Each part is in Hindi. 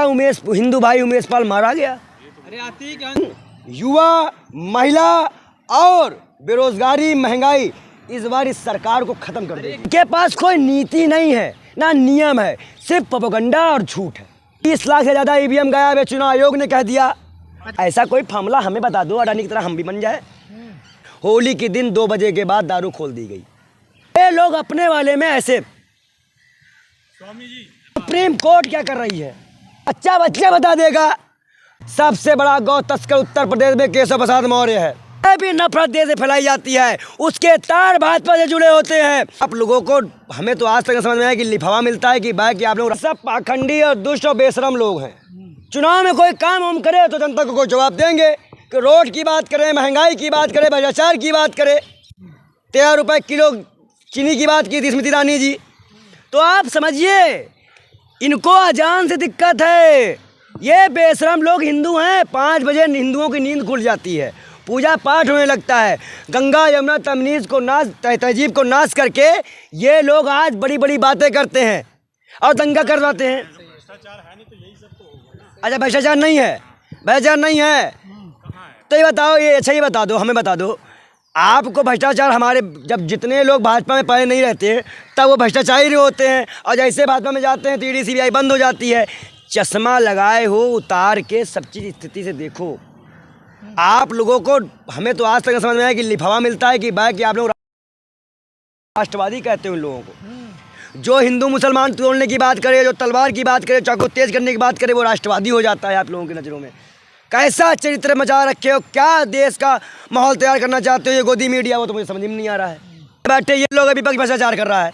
उमेश हिंदू भाई उमेश पाल मारा गया। अरे आती युवा, महिला और बेरोजगारी, महंगाई इस बार इस सरकार को खत्म कर देगी। इनके पास कोई नीति नहीं है, ना नियम है, सिर्फ प्रोपेगेंडा और झूठ है। 30 लाख से ज़्यादा ईवीएम गायब है, चुनाव आयोग ने कह दिया। ऐसा कोई मामला हमें बता दो, अडानी की तरह हम भी बन जाए। होली के दिन 2 बजे के बाद दारू खोल दी गई। ये लोग अपने वाले में ऐसे। स्वामी जी, सुप्रीम कोर्ट क्या कर रही है? बच्चा बता देगा। सबसे बड़ा गौ तस्कर उत्तर प्रदेश में केशव प्रसाद मौर्य है। भी नफरत देश से फैलाई जाती है, उसके तार भाजपा से जुड़े होते हैं। आप लोगों को, हमें तो आज तक समझ में आया कि लिफाफा मिलता है कि बाकी आप लोग सब पाखंडी और दुष्ट और बेशरम लोग हैं। चुनाव में कोई काम हम करे तो जनता को कोई जवाब देंगे कि रोड की बात करें, महंगाई की बात करें, भ्रष्टाचार की बात करें। 13 रुपये किलो चीनी की बात की थी स्मृति ईरानी जी। तो आप समझिए इनको अजान से दिक्कत है। ये बेशरम लोग हिंदू हैं। 5 बजे हिंदुओं की नींद खुल जाती है, पूजा पाठ होने लगता है। गंगा यमुना तमीज़ को नाश, तहजीब को नाश करके ये लोग आज बड़ी बड़ी बातें करते हैं और दंगा करवाते हैं। भ्रष्टाचार है नहीं तो यही सब तो होगा ना। अच्छा, भ्रष्टाचार नहीं है, भ्रष्टाचार नहीं है तो ये बताओ, ये अच्छा ये बता दो, हमें बता दो, आपको भ्रष्टाचार हमारे जब जितने लोग भाजपा में पहले नहीं रहते तब वो भ्रष्टाचारी होते हैं, और जैसे भाजपा में जाते हैं तो ईडी सीबीआई बंद हो जाती है। चश्मा लगाए हो, उतार के सब चीज़ स्थिति से देखो। आप लोगों को, हमें तो आज तक समझ में आया कि लिफाफा मिलता है कि बाकी आप लोग राष्ट्रवादी कहते हैं उन लोगों को। जो हिंदू मुसलमान तोड़ने की बात करे, जो तलवार की बात करे, चाकू तेज करने की बात करे, वो राष्ट्रवादी हो जाता है आप लोगों की नज़रों में। कैसा चरित्र मचा रखे हो, क्या देश का माहौल तैयार करना चाहते हो ये गोदी मीडिया, वो तो मुझे समझ में नहीं आ रहा है। बैठे ये लोग अभी विपक्ष भ्रष्टाचार कर रहा है,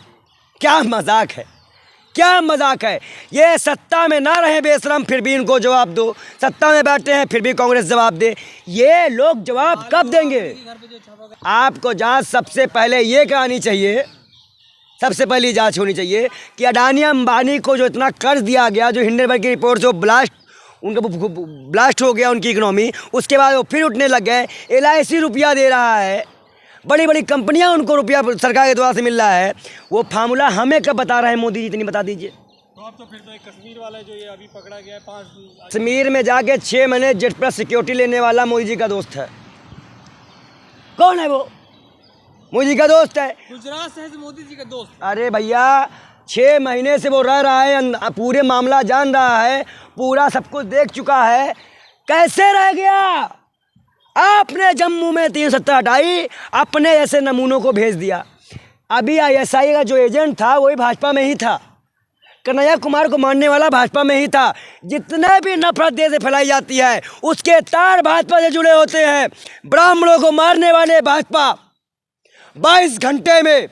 क्या मजाक है, क्या मजाक है। ये सत्ता में ना रहे बेशरम फिर भी इनको जवाब दो, सत्ता में बैठे हैं फिर भी कांग्रेस जवाब दे। ये लोग जवाब कब देंगे? आपको जांच सबसे पहले ये करानी चाहिए, सबसे पहली जांच होनी चाहिए कि अडानी अंबानी को जो इतना कर्ज दिया गया, जो हिंडनबर्ग की रिपोर्ट से उनका ब्लास्ट हो गया उनकी इकोनॉमी, उसके बाद वो फिर उठने लग गए। LIC रुपया दे रहा है, बड़ी बड़ी कंपनियां उनको रुपया सरकार के द्वारा से मिल रहा है। वो फार्मूला हमें कब बता रहे हैं मोदी जी, इतनी बता दीजिए। तो अब तो फिर तो एक कश्मीर वाला जो ये अभी पकड़ा गया है 5 कश्मीर में जाके 6 महीने जेट प्लस सिक्योरिटी लेने वाला मोदी जी का दोस्त है। कौन है वो? मोदी जी का दोस्त है, गुजरात से मोदी जी का दोस्त। अरे भैया 6 महीने से वो रह रहा है, पूरे मामला जान रहा है, पूरा सब कुछ देख चुका है। कैसे रह गया? आपने जम्मू में 370 हटाई, अपने ऐसे नमूनों को भेज दिया। अभी ISI का जो एजेंट था वही भाजपा में ही था, कन्हैया कुमार को मारने वाला भाजपा में ही था। जितने भी नफरत देश से फैलाई जाती है उसके तार भाजपा से जुड़े होते हैं। ब्राह्मणों को मारने वाले भाजपा, 22 घंटे में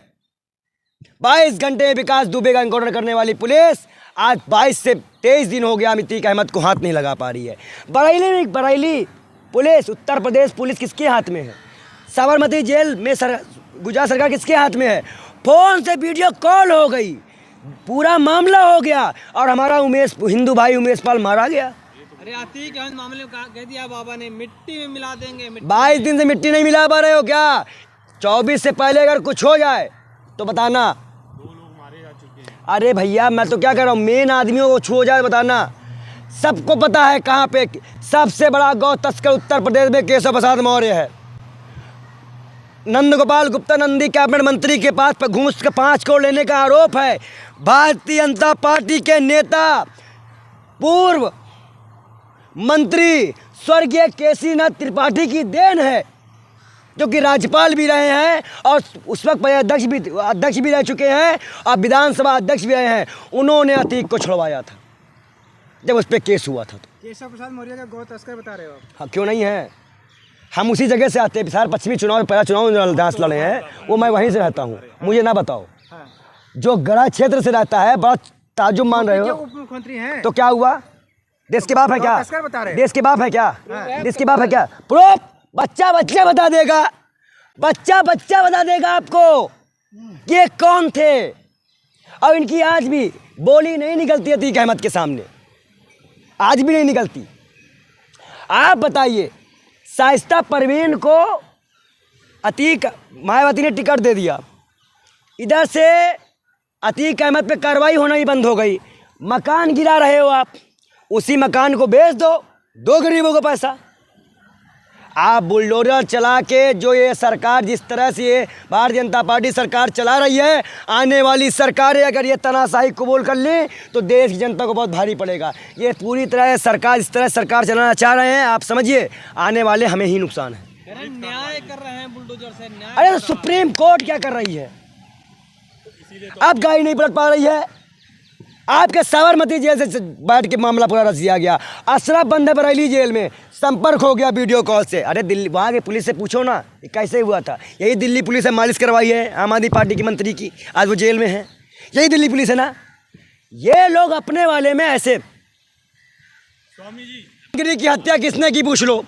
विकास दुबे का एनकाउंटर करने वाली पुलिस आज 22 से 23 दिन हो गया अतीक अहमद को हाथ नहीं लगा पा रही है। बरेली पुलिस, उत्तर प्रदेश पुलिस किसके हाथ में है? साबरमती जेल में गुजरात सरकार किसके हाथ में है? फोन से वीडियो कॉल हो गई, पूरा मामला हो गया और हमारा हिंदू भाई उमेश पाल मारा गया। अरे आती क्या मामले में कह दिया बाबा ने, मिट्टी में मिला देंगे। 22 दिन से मिट्टी नहीं मिला पा रहे हो क्या? 24 से पहले अगर कुछ हो जाए तो बताना। 2 लोग मारे जा चुके हैं। अरे भैया मैं तो क्या कर रहा हूँ, मेन आदमियों को छू जाए बताना। सबको पता है कहाँ पे सबसे बड़ा गौ तस्कर उत्तर प्रदेश में केशव प्रसाद मौर्य है। नंदगोपाल गुप्ता नंदी कैबिनेट मंत्री के पास घूस के 5 करोड़ लेने का आरोप है। भारतीय जनता पार्टी के नेता, पूर्व मंत्री स्वर्गीय केसीनाथ त्रिपाठी की देन है, जो कि राज्यपाल भी रहे हैं और उस वक्त अध्यक्ष भी रह चुके हैं और विधानसभा अध्यक्ष भी रहे हैं। उन्होंने अतीक को छुड़वाया था जब उस पर केस हुआ था। तो केशव प्रसाद मौर्य का गौ तस्कर बता रहे हो आप? हाँ, क्यों नहीं है। हम उसी जगह से आते हैं, बिहार पश्चिमी चुनाव में पहला चुनाव दांस लड़े हैं, वो मैं वहीं से रहता हूँ। मुझे ना बताओ। हाँ। जो गढ़ा क्षेत्र से रहता है, बड़ा ताजुब मान रहे हो। उप मुख्यमंत्री हैं तो क्या हुआ? देश के बाप है क्या? देश के बाप है क्या? देश के बाप है क्या? प्रूफ बच्चा बता देगा, बच्चा बता देगा आपको ये कौन थे। और इनकी आज भी बोली नहीं निकलती अतीक अहमद के सामने, आज भी नहीं निकलती। आप बताइए, शाइस्ता परवीन को अतीक मायावती ने टिकट दे दिया, इधर से अतीक अहमद पे कार्रवाई होना ही बंद हो गई। मकान गिरा रहे हो आप, उसी मकान को बेच दो गरीबों को पैसा। आप बुलडोजर चला के जो ये सरकार जिस तरह से ये भारतीय जनता पार्टी सरकार चला रही है, आने वाली सरकारें अगर ये तानाशाही कबूल कर लें तो देश की जनता को बहुत भारी पड़ेगा। ये पूरी तरह सरकार इस तरह सरकार चलाना चाह रहे हैं, आप समझिए आने वाले हमें ही नुकसान है। न्याय कर रहे हैं बुलडोजर से, न्याय। अरे तो सुप्रीम कोर्ट क्या कर रही है? अब गाड़ी नहीं पलट पा रही है। आपके साबरमती जेल से बैठ के मामला पूरा रच दिया गया। अशरफ बंद है बरेली जेल में, संपर्क हो गया वीडियो कॉल से। अरे दिल्ली वहाँ के पुलिस से पूछो ना ये कैसे हुआ था। यही दिल्ली पुलिस से मालिश करवाई है आम आदमी पार्टी की मंत्री की, आज वो जेल में है। यही दिल्ली पुलिस है ना। ये लोग अपने वाले में ऐसे। स्वामी जी की हत्या किसने की पूछ लो।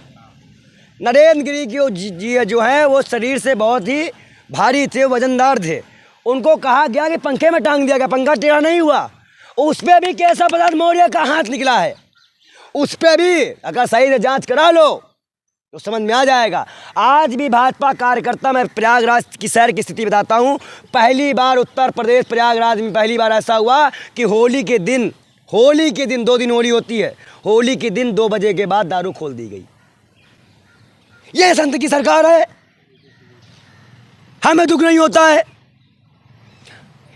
नरेंद्र गिरी की जो है वो शरीर से बहुत ही भारी थे, वजनदार थे। उनको कहा गया कि पंखे में टांग दिया गया, पंखा टेढ़ा नहीं हुआ। उस पर भी केशव प्रसाद मौर्य का हाथ निकला है। उस पर भी अगर सही से जांच करा लो तो समझ में आ जाएगा। आज भी भाजपा कार्यकर्ता, मैं प्रयागराज की शहर की स्थिति बताता हूँ। पहली बार उत्तर प्रदेश प्रयागराज में पहली बार ऐसा हुआ कि होली के दिन 2 दिन होली होती है, होली के दिन 2 बजे के बाद दारू खोल दी गई। ये संत की सरकार है, हमें दुख नहीं होता है।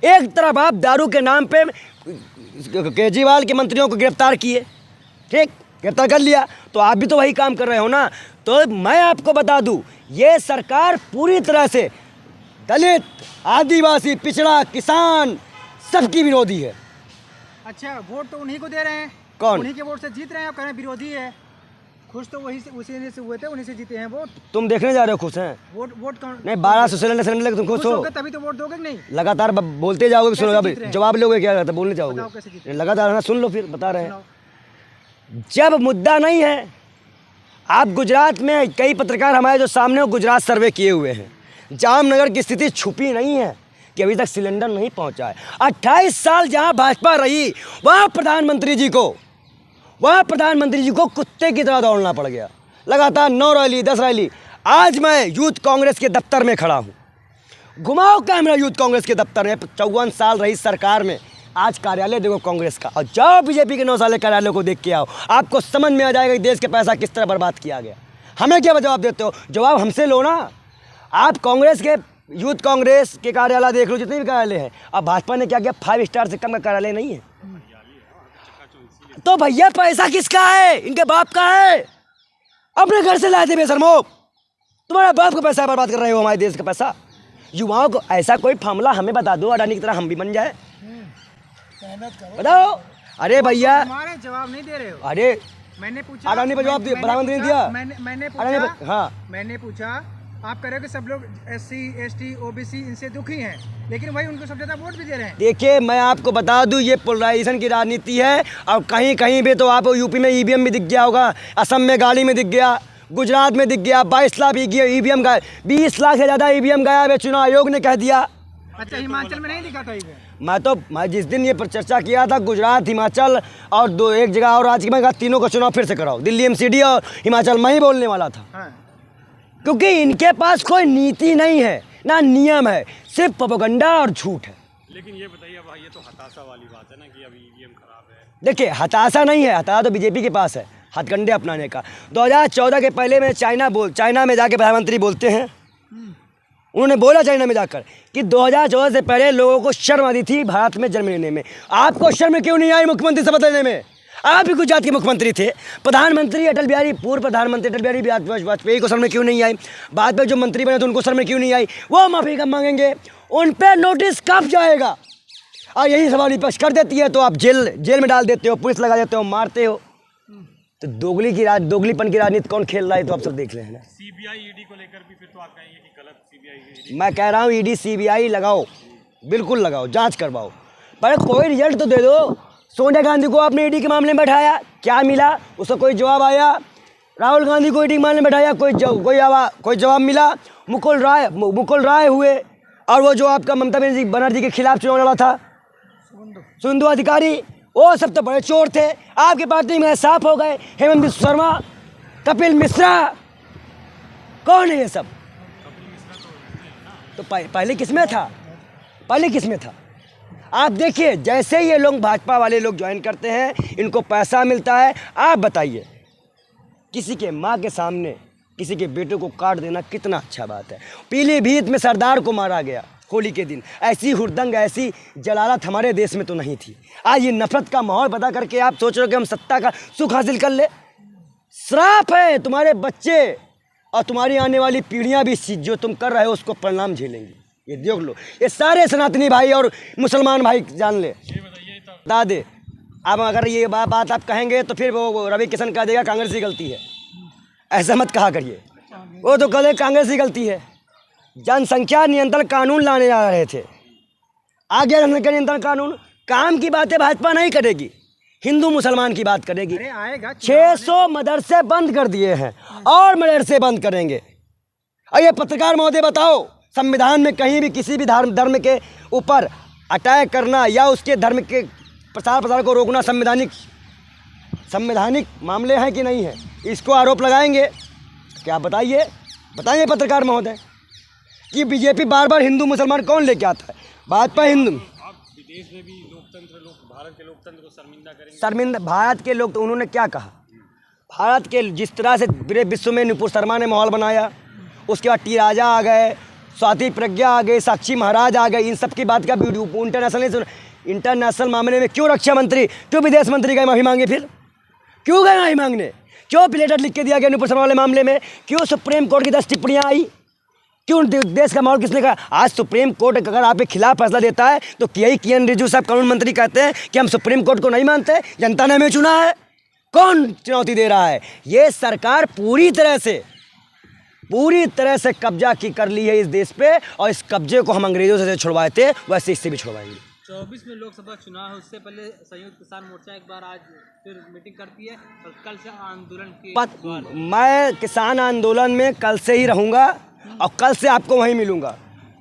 एक तरफ आप दारू के नाम पे केजरीवाल के मंत्रियों को गिरफ्तार किए, ठीक, गिरफ्तार कर लिया, तो आप भी तो वही काम कर रहे हो ना। तो मैं आपको बता दूं, ये सरकार पूरी तरह से दलित, आदिवासी, पिछड़ा, किसान सबकी विरोधी है। अच्छा, वोट तो उन्हीं को दे रहे हैं। कौन? उन्हीं के वोट से जीत रहे हैं, आप कह रहे हैं विरोधी है। खुश तो वही से उसी से हुए थे, उन्हीं से जीते हैं वोट। तुम देखने जा रहे हो खुश हैं? वोट कौन? नहीं, 1200 सिलेंडर लेकर तुम खुश हो? तभी तो वोट दोगे नहीं? लगातार बोलते जाओगे, सुनो अभी जवाब लोगे क्या रहता, बोलने जाओगे लगातार ना, सुन लो फिर बता रहे हैं। जब मुद्दा नहीं है, आप गुजरात में कई पत्रकार हमारे जो सामने वो गुजरात सर्वे किए हुए हैं, जामनगर की स्थिति छुपी नहीं है कि अभी तक सिलेंडर नहीं पहुंचा है। 28 साल जहां भाजपा रही वहां प्रधानमंत्री जी को कुत्ते की तरह दौड़ना पड़ गया। लगातार 9 रैली 10 रैली। आज मैं यूथ कांग्रेस के दफ्तर में खड़ा हूँ, घुमाओ कैमरा यूथ कांग्रेस के दफ्तर में। 54 साल रही सरकार में, आज कार्यालय देखो कांग्रेस का, और जाओ बीजेपी के 9 साल कार्यालय को देख के आओ, आपको समझ में आ जाएगा कि देश के पैसा किस तरह बर्बाद किया गया। हमें क्या जवाब देते हो? जवाब हमसे लो ना। आप कांग्रेस के यूथ कांग्रेस के कार्यालय देख लो, जितने भी कार्यालय हैं। अब भाजपा ने क्या किया, 5 स्टार से कम का कार्यालय नहीं है। तो भैया पैसा किसका है? इनके बाप का है, अपने घर से लाए थे बेशर्मो। तुम्हारा बाप का पैसा बर्बाद कर रहे हो, हमारे देश का पैसा। युवाओं को ऐसा कोई मामला हमें बता दो, अडानी की तरह हम भी बन जाए, बताओ। अरे भैया हमारे जवाब नहीं दे रहे हो। अरे मैंने पूछा, अडानी पर जवाब दिया, प्रधानमंत्री ने दिया। मैंने पूछा, आप कह रहे हो कि सब लोग SC ST OBC इनसे दुखी हैं, लेकिन वही उनको सब ज़्यादा वोट भी दे रहे हैं। देखिए मैं आपको बता दूं, ये पोलराइजेशन की राजनीति है। और कहीं कहीं भी तो आपको यूपी में EVM भी दिख गया होगा, असम में गाड़ी में दिख गया, गुजरात में दिख गया। 22 लाख EVM गायब, 20 लाख से ज़्यादा EVM गायब है, चुनाव आयोग ने कह दिया। अच्छा, हिमाचल में नहीं दिखा था EVM? मैं जिस दिन ये पर चर्चा किया था, गुजरात, हिमाचल और एक जगह और राज्य में, तीनों का चुनाव फिर से कराओ, दिल्ली MCD और हिमाचल, मैं ही बोलने वाला था। क्योंकि इनके पास कोई नीति नहीं है ना नियम है, सिर्फ प्रोपेगेंडा और झूठ है। लेकिन ये बताइए भाई, ये तो हताशा वाली बात है ना कि अभी EVM खराब है। देखिए हताशा नहीं है, हताशा तो बीजेपी के पास है, हथकंडे अपनाने का। 2014 के पहले में चाइना में जाके प्रधानमंत्री बोलते हैं, उन्होंने बोला चाइना में जाकर कि 2014 से पहले लोगों को शर्म आती थी भारत में जन्म लेने में। आपको शर्म क्यों नहीं आई मुख्यमंत्री शपथ लेने में? आप भी गुजरात के मुख्यमंत्री थे, प्रधानमंत्री पूर्व प्रधानमंत्री अटल बिहारी वाजपेयी को शर्म क्यों नहीं आई? बाद में जो मंत्री बने थे उनको शर्म क्यों नहीं आई? वो माफी कब मांगेंगे? उन पर नोटिस कब जाएगा? और यही सवाल विपक्ष कर देती है तो आप जेल में डाल देते हो, पुलिस लगा देते हो, मारते हो। तो दोगलीपन की राजनीति कौन खेल रहा है तो आप सब देख रहे हैं ना। CBI ED को लेकर भी फिर तो आप कहेंगे कि गलत CBI ED। मैं कह रहा हूँ ED CBI लगाओ, बिल्कुल लगाओ, जांच करवाओ, पर कोई रिजल्ट तो दे दो। सोनिया गांधी को आपने ED के मामले में बैठाया, क्या मिला? उसका कोई जवाब आया? राहुल गांधी को ED के मामले में बैठाया, कोई जवाब मिला? मुकुल राय हुए, और वो जो आपका ममता बनर्जी के खिलाफ चुनाव लड़ा था, सुंदू अधिकारी, वो सब तो बड़े चोर थे। आपकी पार्टी में साफ हो गए, हेमंत बिस्वा शर्मा, कपिल मिश्रा, कौन है ये सब? तो पहले किसमें था? आप देखिए जैसे ये लोग भाजपा वाले लोग ज्वाइन करते हैं इनको पैसा मिलता है। आप बताइए किसी के माँ के सामने किसी के बेटे को काट देना कितना अच्छा बात है। पीलीभीत में सरदार को मारा गया होली के दिन, ऐसी हुड़दंग ऐसी जलालत हमारे देश में तो नहीं थी। आज ये नफरत का माहौल बता करके आप सोच रहे हो कि हम सत्ता का सुख हासिल कर ले। श्राप है तुम्हारे बच्चे और तुम्हारी आने वाली पीढ़ियां भी इस चीज़ जो तुम कर रहे हो उसको परिणाम झेलेंगी। ये देख लो, ये सारे सनातनी भाई और मुसलमान भाई जान ले बता दे। अब अगर ये बात आप कहेंगे तो फिर वो रवि किशन कह देगा कांग्रेस की गलती है। ऐसा मत कहा करिए, वो तो कहे कांग्रेस की गलती है। जनसंख्या नियंत्रण कानून लाने जा रहे थे, आ गया जनसंख्या नियंत्रण कानून। काम की बातें भाजपा नहीं करेगी, हिंदू मुसलमान की बात करेगी। अरे आएगा 600 मदरसे बंद कर दिए हैं और मदरसे बंद करेंगे। और ये पत्रकार महोदय बताओ, संविधान में कहीं भी किसी भी धर्म के ऊपर अटैक करना या उसके धर्म के प्रसार को रोकना संवैधानिक मामले हैं कि नहीं है? इसको आरोप लगाएंगे क्या? बताइए पत्रकार महोदय कि बीजेपी बार बार हिंदू मुसलमान कौन लेके आता है? भाजपा हिंदू। आप विदेश में भी भारत के लोकतंत्र को शर्मिंदा करेंगे? शर्मिंदा भारत के लोग तो उन्होंने क्या कहा? भारत के जिस तरह से पूरे विश्व में नुपुर शर्मा ने माहौल बनाया, उसके बाद टी राजा आ गए, स्वाति प्रज्ञा आ गए, साक्षी महाराज आ गए, इन सब की बात का वीडियो इंटरनेशनल मामले में क्यों रक्षा मंत्री, क्यों विदेश मंत्री गए माफ़ी मांगे? फिर क्यों गए माफ़ी मांगने? क्यों लेटर लिख के दिया गया नुपुर शर्मा वाले मामले में? क्यों सुप्रीम कोर्ट की 10 टिप्पणियाँ आई? क्यों देश का माहौल किसने कहा? आज सुप्रीम कोर्ट अगर आपके खिलाफ फैसला देता है तो किरेन रिजिजू साहब कानून मंत्री कहते हैं कि हम सुप्रीम कोर्ट को नहीं मानते, जनता ने हमें चुना है। कौन चुनौती दे रहा है? ये सरकार पूरी तरह से कब्जा कर ली है इस देश पे, और इस कब्जे को हम अंग्रेजों से छुड़वाए थे वैसे इससे भी छुड़वाएंगे। 24 में लोकसभा चुनाव है, उससे पहले संयुक्त किसान मोर्चा एक बार आज फिर मीटिंग करती है और कल से आंदोलन की मैं किसान आंदोलन में कल से ही रहूँगा और कल से आपको वहीं मिलूँगा।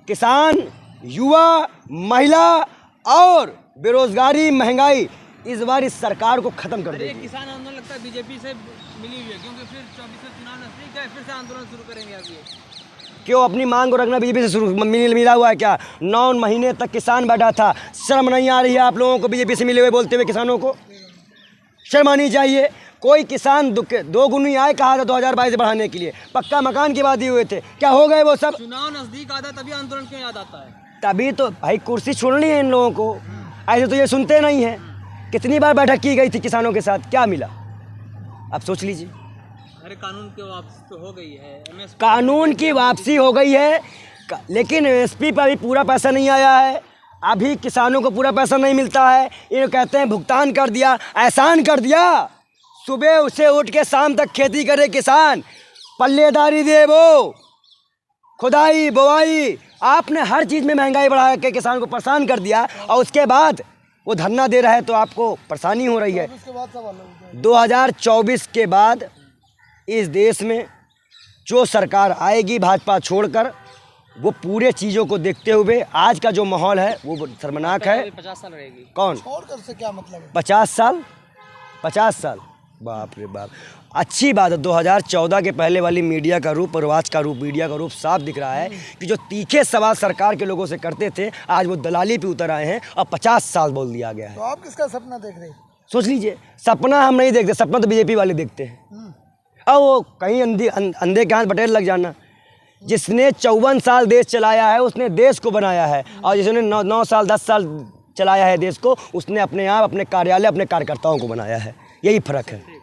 किसान, युवा, महिला और बेरोजगारी, महंगाई इस बार इस सरकार को खत्म कर देगी। किसान आंदोलन लगता है बीजेपी से मिली हुई है, क्योंकि फिर 24 में चुनाव नजदीक है, फिर से आंदोलन शुरू करेंगे अब ये। क्यों अपनी मांग को रखना बीजेपी से मिला हुआ है क्या? 9 महीने तक किसान बैठा था। शर्म नहीं आ रही है आप लोगों को बीजेपी से मिले हुए बोलते हुए? किसानों को शर्म आनी चाहिए। कोई किसान 2 गुनी आय कहा था 2022 बढ़ाने के लिए, पक्का मकान की बात ही हुए थे, क्या हो गए वो सब? चुनाव नजदीक आता तभी आंदोलन क्यों याद आता है? तभी तो भाई कुर्सी छोड़नी है इन लोगों को, ऐसे तो ये सुनते नहीं हैं। कितनी बार बैठक की गई थी किसानों के साथ, क्या मिला? आप सोच लीजिए। अरे कानून की वापसी तो हो गई है, कानून की वापसी हो गई है, लेकिन एमएसपी पर अभी पूरा पैसा नहीं आया है। अभी किसानों को पूरा पैसा नहीं मिलता है। ये कहते हैं भुगतान कर दिया, एहसान कर दिया। सुबह उसे उठ के शाम तक खेती करे किसान, पल्लेदारी दे वो, खुदाई बुआई, आपने हर चीज़ में महंगाई बढ़ा के किसान को परेशान कर दिया और उसके बाद वो धरना दे रहा है तो आपको परेशानी हो रही है। 2024 के बाद इस देश में जो सरकार आएगी भाजपा छोड़कर, वो पूरे चीज़ों को देखते हुए आज का जो माहौल है वो शर्मनाक है। 50 साल रहेगी। कौन? छोड़कर से क्या मतलब है? 50 साल, बाप रे बाप। अच्छी बात है, 2014 के पहले वाली मीडिया का रूप और आज का रूप, मीडिया का रूप साफ दिख रहा है कि जो तीखे सवाल सरकार के लोगों से करते थे आज वो दलाली पे उतर आए हैं और 50 साल बोल दिया गया है। तो आप किसका सपना देख रहे हैं? सोच लीजिए, सपना हम नहीं देखते, सपना तो बीजेपी वाले देखते हैं। और वो कहीं अंधे के हाथ बटेर लग जाना। जिसने 54 साल देश चलाया है उसने देश को बनाया है, और जिसने 9 साल 10 साल चलाया है देश को उसने अपने आप, अपने कार्यालय, अपने कार्यकर्ताओं को बनाया है। यही फर्क है।